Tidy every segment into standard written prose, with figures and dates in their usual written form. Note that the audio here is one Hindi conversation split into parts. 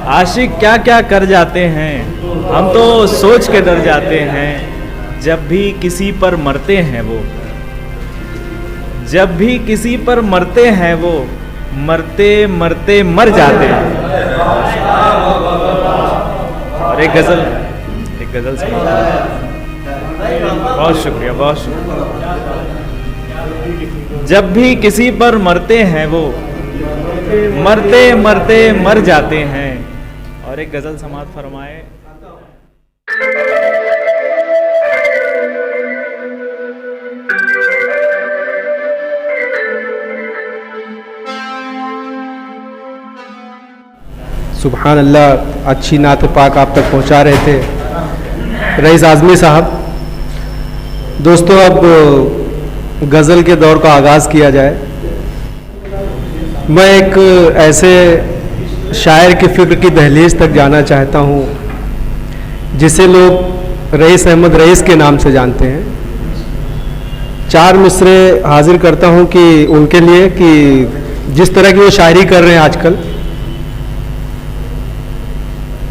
आशिक क्या क्या कर जाते हैं, हम तो सोच के डर जाते हैं। जब भी किसी पर मरते हैं वो, जब भी किसी पर मरते हैं वो, मरते मरते मर जाते हैं। और एक गजल सुना। बहुत शुक्रिया, बहुत शुक्रिया। जब भी किसी पर मरते हैं वो, मरते मरते मर जाते हैं। और एक गजल समाअत फरमाए। सुभान अल्लाह, अच्छी नात पाक आप तक पहुंचा रहे थे रईस आज़मी साहब। दोस्तों, अब गज़ल के दौर का आगाज़ किया जाए। मैं एक ऐसे शायर की फ़िक्र की दहलीज तक जाना चाहता हूँ जिसे लोग रईस अहमद रईस के नाम से जानते हैं। 4 मिसरे हाजिर करता हूँ कि उनके लिए, कि जिस तरह की वो शायरी कर रहे हैं आजकल।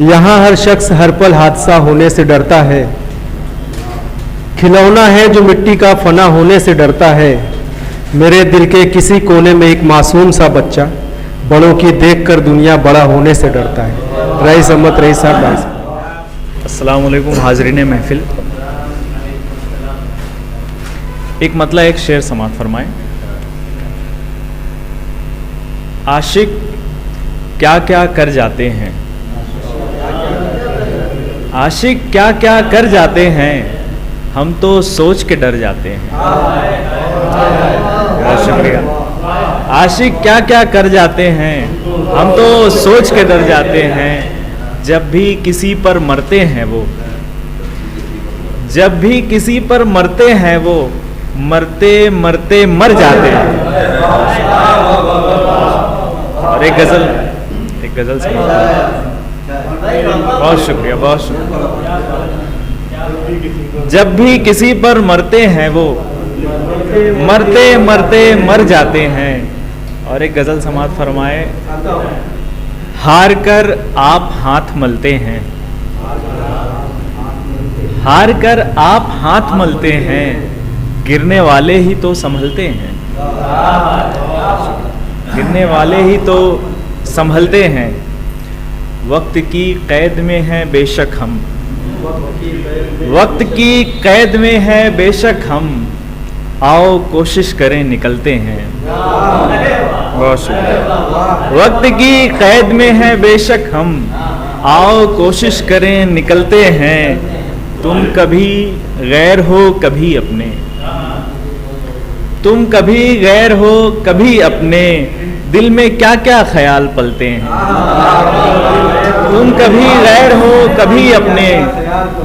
यहाँ हर शख्स हर पल हादसा होने से डरता है, खिलौना है जो मिट्टी का फना होने से डरता है। मेरे दिल के किसी कोने में एक मासूम सा बच्चा बड़ों की देखकर दुनिया बड़ा होने से डरता है। रईस अहमद रईस साहब। अस्सलाम वालेकुम हाज़रीन महफिल। एक मतला एक शेर समाअत फरमाएं। आशिक क्या क्या कर जाते हैं, आशिक क्या क्या कर जाते हैं, हम तो सोच के डर जाते हैं। बहुत शुक्रिया। आशिक क्या क्या कर जाते हैं, हम तो सोच के डर जाते हैं। जब भी किसी पर मरते हैं वो, जब भी किसी पर मरते हैं वो, मरते मरते मर जाते हैं। और एक गजल सुना। बहुत शुक्रिया, बहुत शुक्रिया। जब भी किसी पर मरते हैं वो, मरते मरते मर जाते हैं। और एक गजल समाअत फरमाए। हार कर आप हाथ मलते हैं, हार कर आप हाथ मलते हैं, गिरने वाले ही तो संभलते हैं, गिरने वाले ही तो संभलते हैं। वक्त की कैद में हैं बेशक हम, वक्त की कैद में है बेशक हम, आओ कोशिश करें निकलते हैं। बहुत शुक्रिया। वक्त की कैद में है बेशक हम, आओ कोशिश करें निकलते हैं। तुम कभी गैर हो कभी अपने, तुम कभी गैर हो कभी अपने, दिल में क्या क्या ख्याल पलते हैं। तुम कभी गैर हो कभी अपने,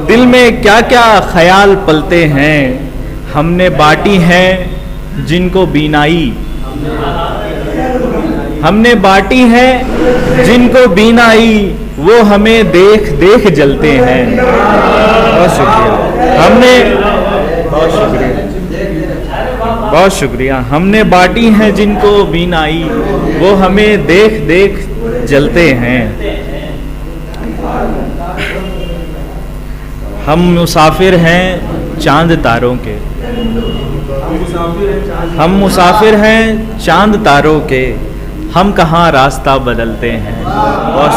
दिल में क्या क्या ख्याल पलते हैं। हमने बांटी हैं जिनको बीनाई, हमने बांटी है जिनको बीनाई, वो हमें देख देख जलते हैं। बहुत शुक्रिया। हमने बहुत शुक्रिया, बहुत शुक्रिया। हमने बांटी हैं जिनको बीनाई, वो हमें देख देख जलते हैं। हम मुसाफिर हैं चांद तारों के, हम मुसाफिर हैं चांद तारों के, हम कहाँ रास्ता बदलते हैं। बहुत